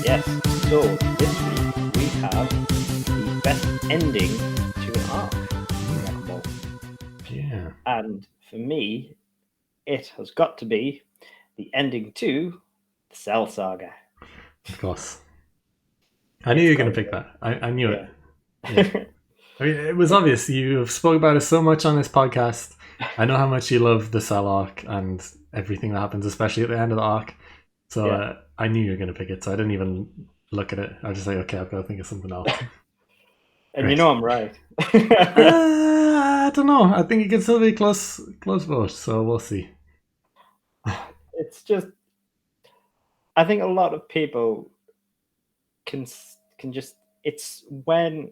Yes. So this week we have the best ending to an arc in Dragon Ball. Yeah. And for me, it has got to be the ending to the Cell Saga. Of course. I knew It's you were got going to to pick be. that. I knew it. Yeah. Yeah. I mean, it was obvious. You have spoke about it so much on this podcast. I know how much you love the Cell arc and everything that happens, especially at the end of the arc. So Yeah. I knew you were going to pick it. So I didn't even look at it. I was just like, okay, I've got to think of something else. And you Great. know I'm right. I don't know. I think it could still be a close vote. So we'll see. It's just, I think a lot of people can just, it's when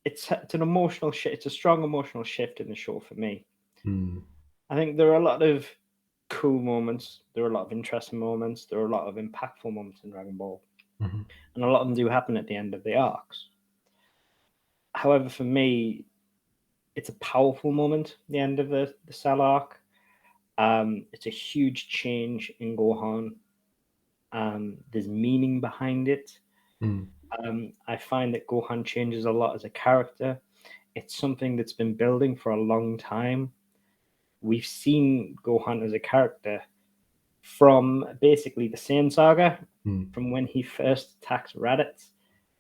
it's an emotional shift. It's a strong emotional shift in the show for me. Hmm. I think there are a lot of cool moments. There are a lot of interesting moments. There are a lot of impactful moments in Dragon Ball, Mhm. and a lot of them do happen at the end of the arcs. However, for me, it's a powerful moment. The end of the Cell arc. It's a huge change in Gohan. There's meaning behind it. Hmm. I find that Gohan changes a lot as a character. It's something that's been building for a long time. We've seen Gohan as a character from basically the Saiyan saga, Hmm. from when he first attacks Raditz.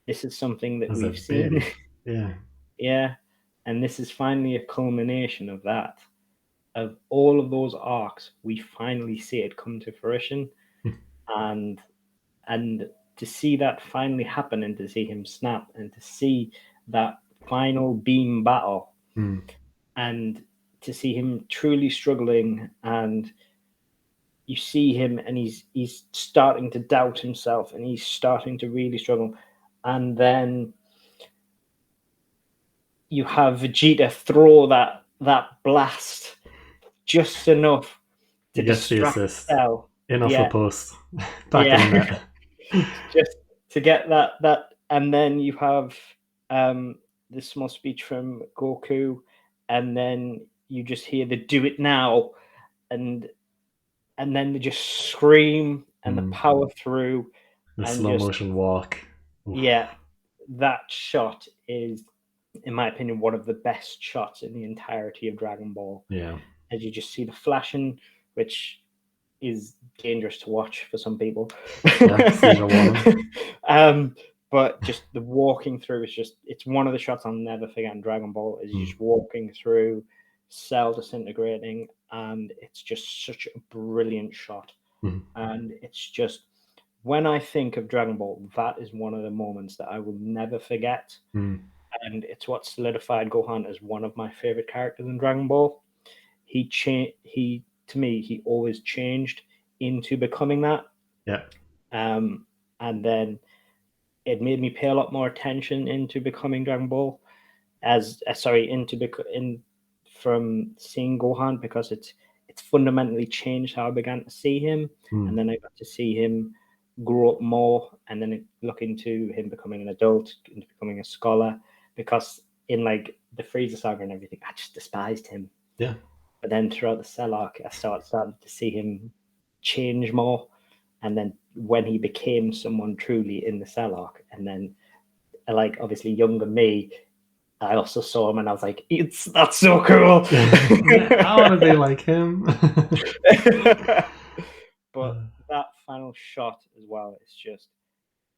This is something that As a we've seen. baby. Yeah. Yeah. And this is finally a culmination of that. Of all of those arcs, we finally see it come to fruition. And and to see that finally happen and to see him snap and to see that final beam battle Hmm. and to see him truly struggling, and you see him and he's starting to doubt himself and he's starting to really struggle, and then you have Vegeta throw that blast just enough to He gets the distract assist. Cell. In off the Yeah, post. Back in the yeah. net. Just to get that, and then you have this small speech from Goku, and then you just hear the "Do it now," and and then they just scream and the power through, The and slow just motion walk. Oof. yeah, that shot is, in my opinion, one of the best shots in the entirety of Dragon Ball. Yeah. As you just see the flashing, which is dangerous to watch for some people. Yeah. Seizure warning. But just the walking through is just, it's one of the shots I'll never forget in Dragon Ball, is Mm. just walking through, Cell disintegrating, and it's just such a brilliant shot. Mm. And it's just, when I think of Dragon Ball, that is one of the moments that I will never forget. Mm. And it's what solidified Gohan as one of my favorite characters in Dragon Ball. He to me, he always changed into becoming that. Yeah. And then it made me pay a lot more attention into becoming Dragon Ball, as sorry, in from seeing Gohan, because it's fundamentally changed how I began to see him, and Mm. then I got to see him grow up more, and then look into him becoming an adult, into becoming a scholar, because in like the Frieza saga and everything, I just despised him. Yeah. But then throughout the Cell arc, I started to see him change more, and then when he became someone truly in the Cell arc, and then like obviously younger me, I also saw him and I was like, that's so cool. I want to be like him. But that final shot as well,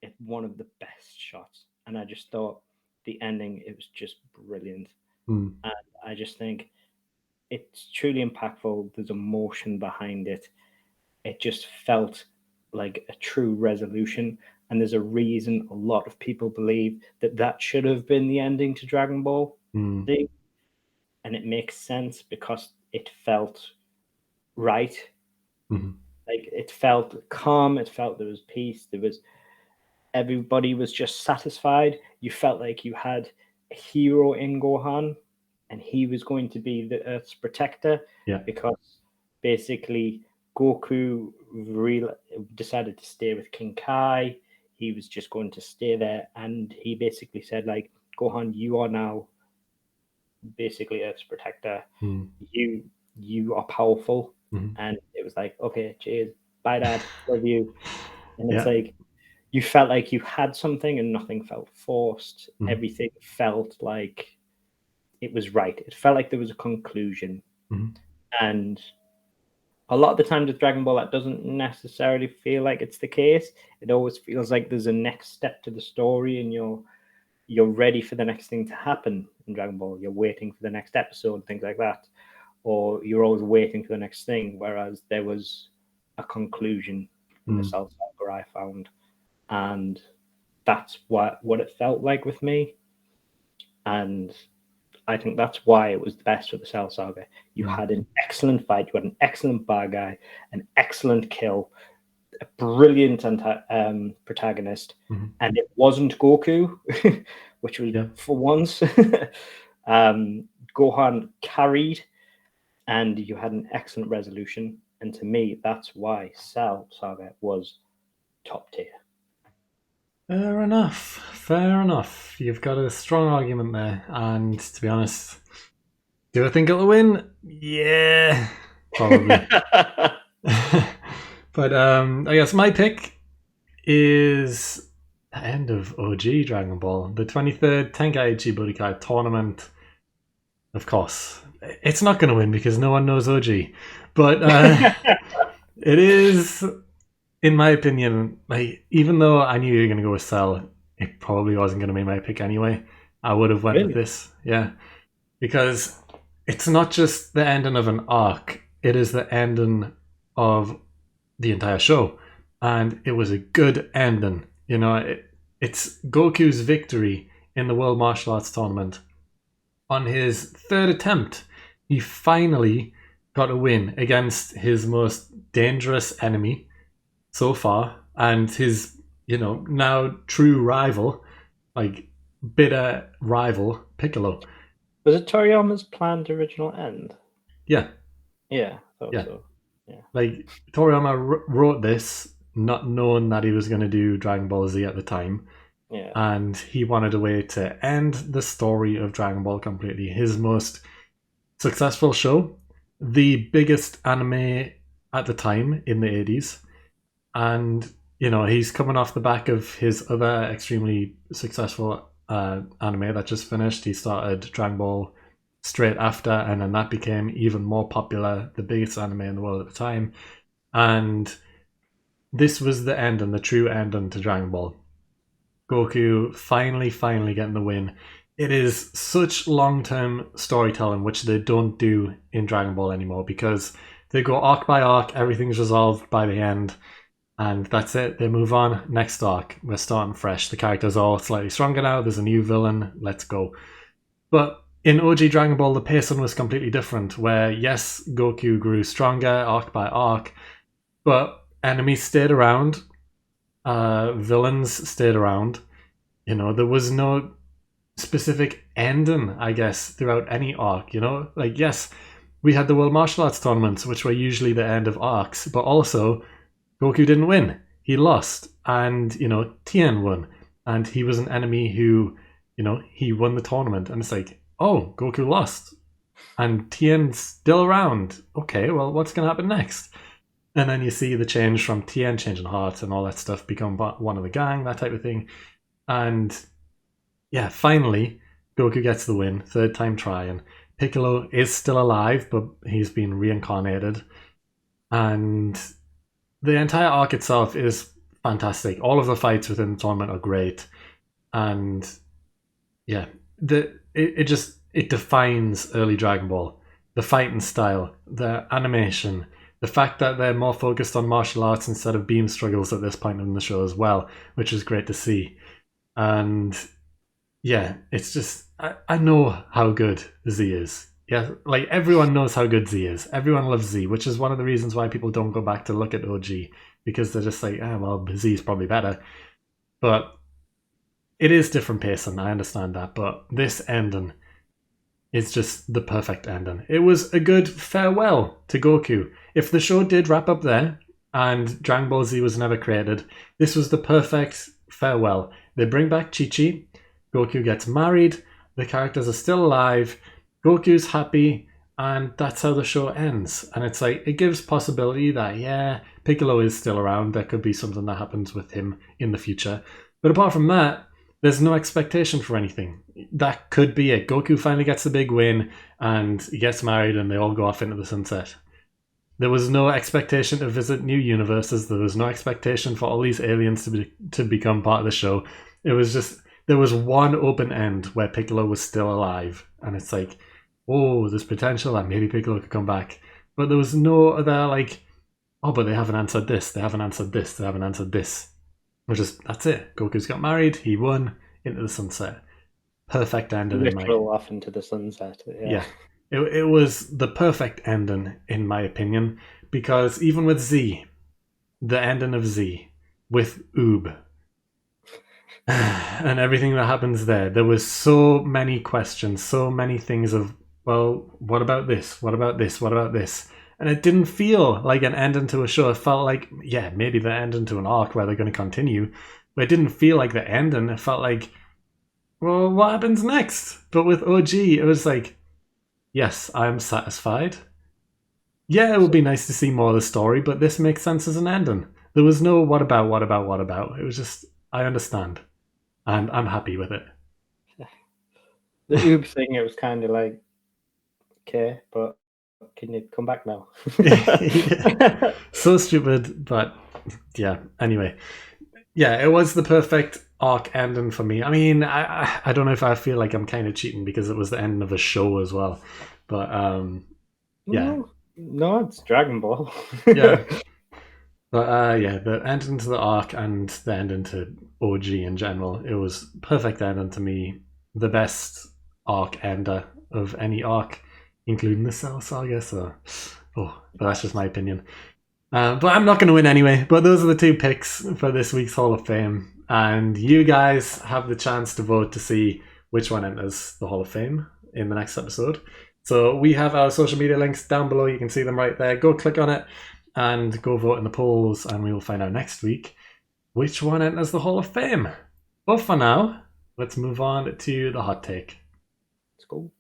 it's one of the best shots. And I just thought the ending, it was just brilliant. Mm. And I just think it's truly impactful. There's emotion behind it. It just felt like a true resolution. And there's a reason a lot of people believe that that should have been the ending to Dragon Ball Mm. Z. And it makes sense because it felt right. Mm. Like it felt calm. It felt there was peace. There was, everybody was just satisfied. You felt like you had a hero in Gohan, and he was going to be the Earth's protector. Yeah. Because basically Goku decided to stay with King Kai. He was just going to stay there, and he basically said, like, Gohan, you are now basically Earth's protector. Mm. You are powerful. Mm. And it was like, okay, cheers, bye, Dad, love you. And it's Yeah. like, you felt like you had something and nothing felt forced. Mhm. Everything felt like it was right. It felt like there was a conclusion. Mhm. And a lot of the times with Dragon Ball, that doesn't necessarily feel like it's the case. It always feels like there's a next step to the story, and you're ready for the next thing to happen in Dragon Ball. You're waiting for the next episode, things like that, or you're always waiting for the next thing. Whereas there was a conclusion in the Cell Saga, I found, and that's what it felt like with me. And I think that's why it was the best with the Cell Saga. You had an excellent fight, you had an excellent bad guy, an excellent kill, a brilliant protagonist, and it wasn't Goku, which was for once. Gohan carried, and you had an excellent resolution. And to me, that's why Cell Saga was top tier. Fair enough. Fair enough. You've got a strong argument there, and to be honest, do I think it'll win? Yeah, probably. But I guess my pick is the end of OG Dragon Ball, the 23rd Tenkaichi Budokai tournament. Of course, it's not going to win because no one knows OG, but it is, in my opinion, like, even though I knew you were going to go with Cell, it probably wasn't going to be my pick anyway. I would have went with this, yeah, because it's not just the ending of an arc; it is the ending of the entire show, and it was a good ending. You know, it's Goku's victory in the World Martial Arts Tournament. On his third attempt, he finally got a win against his most dangerous enemy so far, and his, now true rival, like bitter rival, Piccolo. Was it Toriyama's planned original end? Yeah. Yeah, I thought Yeah. so. Yeah. Like, Toriyama wrote this not knowing that he was going to do Dragon Ball Z at the time. Yeah. And he wanted a way to end the story of Dragon Ball completely. His most successful show, the biggest anime at the time in the 80s. And, he's coming off the back of his other extremely successful anime that just finished. He started Dragon Ball straight after, and then that became even more popular, the biggest anime in the world at the time. And this was the ending, the true ending to Dragon Ball. Goku finally getting the win. It is such long-term storytelling, which they don't do in Dragon Ball anymore, because they go arc by arc, everything's resolved by the end, and that's it. They move on, next arc, we're starting fresh. The characters are all slightly stronger now, there's a new villain, let's go. But in OG Dragon Ball, the pacing was completely different, where yes, Goku grew stronger arc by arc, but enemies stayed around, villains stayed around. There was no specific ending, I guess, throughout any arc. Like, yes, we had the World Martial Arts tournaments, which were usually the end of arcs, but also Goku didn't win. He lost, and Tien won, and he was an enemy who, he won the tournament, and it's like, oh, Goku lost, and Tien's still around. Okay, well, what's going to happen next? And then you see the change from Tien changing hearts and all that stuff, become one of the gang, that type of thing. And yeah, finally, Goku gets the win, third time trying. Piccolo is still alive, but he's been reincarnated. And the entire arc itself is fantastic. All of the fights within the tournament are great. And yeah, it defines early Dragon Ball. The fighting style, the animation, the fact that they're more focused on martial arts instead of beam struggles at this point in the show as well, which is great to see. And yeah, it's just, I know how good Z is. Yeah, like everyone knows how good Z is. Everyone loves Z, which is one of the reasons why people don't go back to look at OG, because they're just like, well, Z is probably better. But it is different pacing, I understand that, but this ending is just the perfect ending. It was a good farewell to Goku. If the show did wrap up there and Dragon Ball Z was never created, this was the perfect farewell. They bring back Chi-Chi, Goku gets married, the characters are still alive, Goku's happy, and that's how the show ends. And it's like it gives possibility that yeah, Piccolo is still around. There could be something that happens with him in the future. But apart from that, there's no expectation for anything. That could be it. Goku finally gets the big win and he gets married and they all go off into the sunset. There was no expectation to visit new universes. There was no expectation for all these aliens to become part of the show. It was just there was one open end where Piccolo was still alive, and it's like, oh, there's potential that maybe Piccolo could come back. But there was no other like, oh, but they haven't answered this. They haven't answered this. They haven't answered this. It was just that's it. Goku's got married. He won into the sunset. Perfect ending in my Literal off into the sunset. Yeah. yeah. It was the perfect ending, in my opinion, because even with Z, the ending of Z, with Oob, and everything that happens there was so many questions, so many things of, well, what about this? What about this? What about this? And it didn't feel like an ending to a show. It felt like, yeah, maybe the ending to an arc where they're going to continue, but it didn't feel like the ending. It felt like, well, what happens next? But with OG, it was like, yes, I'm satisfied. Yeah, it would be nice to see more of the story, but this makes sense as an ending. There was no what about, what about, what about. It was just, I understand. And I'm happy with it. The Oob thing, it was kind of like, okay, but can you come back now? Yeah. So stupid, but yeah, anyway. Yeah, it was the perfect arc ending for me. I mean, I don't know if I feel like I'm kind of cheating because it was the ending of a show as well. But yeah. No, it's Dragon Ball. Yeah. But yeah, the ending to the arc and the ending to OG in general, it was perfect ending to me. The best arc ender of any arc, including the Cell Saga. So, but that's just my opinion. But I'm not going to win anyway. But those are the two picks for this week's Hall of Fame, and you guys have the chance to vote to see which one enters the Hall of Fame in the next episode. So we have our social media links down below. You can see them right there. Go click on it and go vote in the polls, and we will find out next week which one enters the Hall of Fame. But for now, let's move on to the hot take. Let's go.